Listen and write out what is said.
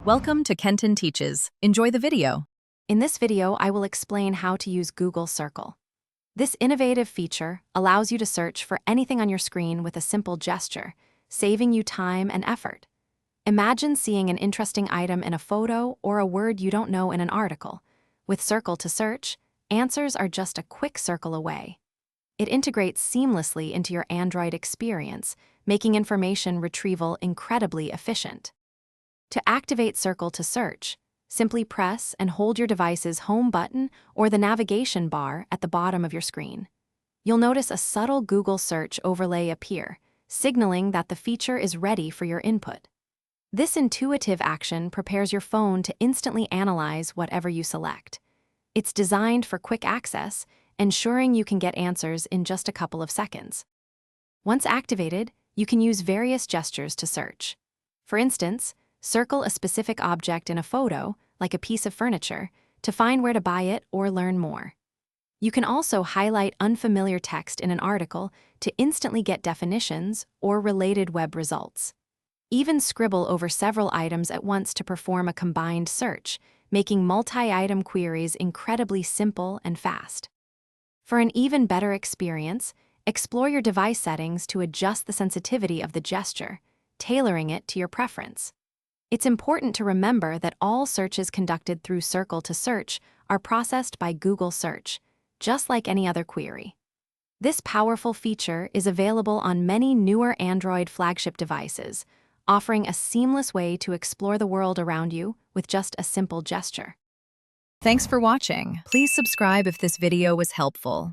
Welcome to Kenton Teaches. Enjoy the video. In this video, I will explain how to use Google Circle. This innovative feature allows you to search for anything on your screen with a simple gesture, saving you time and effort. Imagine seeing an interesting item in a photo or a word you don't know in an article. With Circle to search, answers are just a quick circle away. It integrates seamlessly into your Android experience, making information retrieval incredibly efficient. To activate Circle to search, simply press and hold your device's home button or the navigation bar at the bottom of your screen. You'll notice a subtle Google search overlay appear, signaling that the feature is ready for your input. This intuitive action prepares your phone to instantly analyze whatever you select. It's designed for quick access, ensuring you can get answers in just a couple of seconds. Once activated, you can use various gestures to search. For instance, circle a specific object in a photo, like a piece of furniture, to find where to buy it or learn more. You can also highlight unfamiliar text in an article to instantly get definitions or related web results. Even scribble over several items at once to perform a combined search, making multi-item queries incredibly simple and fast. For an even better experience, explore your device settings to adjust the sensitivity of the gesture, tailoring it to your preference. It's important to remember that all searches conducted through Circle to search are processed by Google Search, just like any other query. This powerful feature is available on many newer Android flagship devices, offering a seamless way to explore the world around you with just a simple gesture. Thanks for watching. Please subscribe if this video was helpful.